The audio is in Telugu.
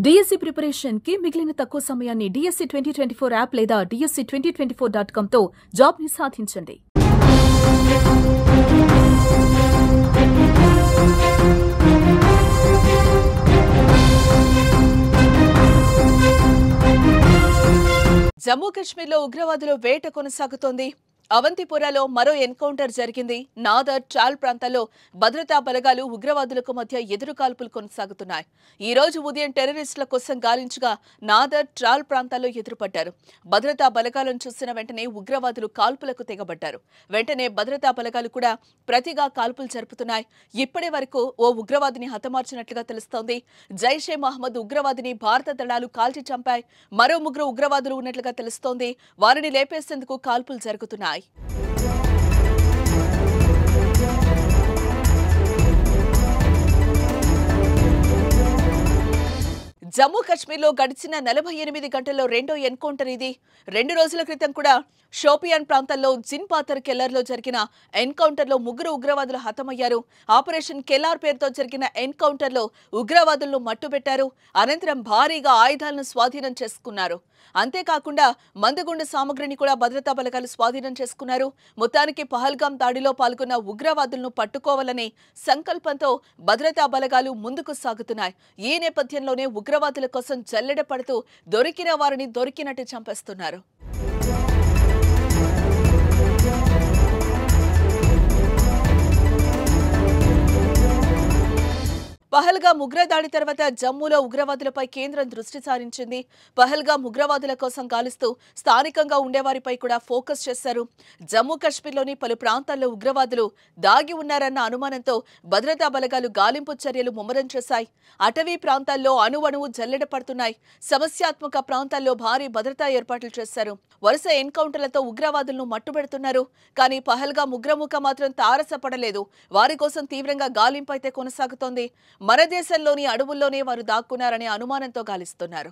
డిఎస్సి ప్రిపరేషన్ కి మిగిలిన తక్కువ సమయాన్ని డిఎస్సి 2024 యాప్ లేదా DSC2024.com తో జాబ్ ని సాధించండి. జమ్మూ కాశ్మీర్లో ఉగ్రవాదుల వేట కొనసాగుతోంది. అవంతిపురాలో మరో ఎన్కౌంటర్ జరిగింది. నాదర్, ట్రాల్ ప్రాంతాల్లో భద్రతా బలగాలు ఉగ్రవాదులకు మధ్య ఎదురుకాల్పులు కొనసాగుతున్నాయి. ఈ రోజు ఉదయం టెర్రరిస్టుల కోసం గాలించగా నాదర్, ట్రాల్ ప్రాంతాల్లో ఎదురుపడ్డారు. భద్రతా బలగాలను చూసిన వెంటనే ఉగ్రవాదులు కాల్పులకు తెగబడ్డారు. వెంటనే భద్రతా బలగాలు కూడా ప్రతిగా కాల్పులు జరుపుతున్నాయి. ఇప్పటి వరకు ఓ ఉగ్రవాదిని హతమార్చినట్లుగా తెలుస్తోంది. జైషే మహమ్మద్ ఉగ్రవాదిని భారత దళాలు కాల్చి చంపాయి. మరో ముగ్గురు ఉగ్రవాదులు ఉన్నట్లుగా తెలుస్తోంది. వారిని లేపేసేందుకు కాల్పులు జరుగుతున్నాయి. జమ్మూ కాశ్మీర్లో గడిచిన 48 గంటల్లో రెండో ఎన్కౌంటర్ ఇది. 2 రోజుల క్రితం కూడా షోపియాన్ ప్రాంతంలో జిన్పాతర్ కెల్లర్లో జరిగిన ఎన్కౌంటర్లో ముగ్గురు ఉగ్రవాదులు హతమయ్యారు. ఆపరేషన్ కెలార్ పేరుతో జరిగిన ఎన్కౌంటర్లో ఉగ్రవాదులను మట్టుబెట్టారు. అనంతరం భారీగా ఆయుధాలను స్వాధీనం చేసుకున్నారు. అంతేకాకుండా మందుగుండు సామగ్రిని కూడా భద్రతా బలగాలు స్వాధీనం చేసుకున్నారు. మొత్తానికి పహల్గాం దాడిలో పాల్గొన్న ఉగ్రవాదులను పట్టుకోవాలనే సంకల్పంతో భద్రతా బలగాలు ముందుకు సాగుతున్నాయి. ఈ నేపథ్యంలోనే ఉగ్రవాదుల కోసం జల్లెడ పడుతూ దొరికిన వారిని దొరికినట్టు చంపేస్తున్నారు. పహల్గాం ఉగ్రదాడి తర్వాత జమ్మూలో ఉగ్రవాదులపై కేంద్రం దృష్టి సారించింది. పహల్గాం ఉగ్రవాదుల కోసం గాలిస్తూ స్థానికంగా ఉండేవారిపై కూడా ఫోకస్ చేశారు. జమ్మూ కాశ్మీర్లోని పలు ప్రాంతాల్లో ఉగ్రవాదులు దాగి ఉన్నారన్న అనుమానంతో భద్రతా బలగాలు గాలింపు చర్యలు ముమ్మరం చేశాయి. అటవీ ప్రాంతాల్లో అణువణువు జల్లెడ పడుతున్నాయి. సమస్యాత్మక ప్రాంతాల్లో భారీ భద్రతా ఏర్పాట్లు చేశారు. వరుస ఎన్కౌంటర్లతో ఉగ్రవాదులను మట్టుబెడుతున్నారు. కానీ పహల్గాం ఉగ్రముఖ మాత్రం తారసపడలేదు. వారి కోసం తీవ్రంగా గాలింపు అయితే కొనసాగుతోంది. మన దేశంలోని అడవుల్లోనే వారు దాక్కున్నారనే అనుమానంతో గాలిస్తున్నారు.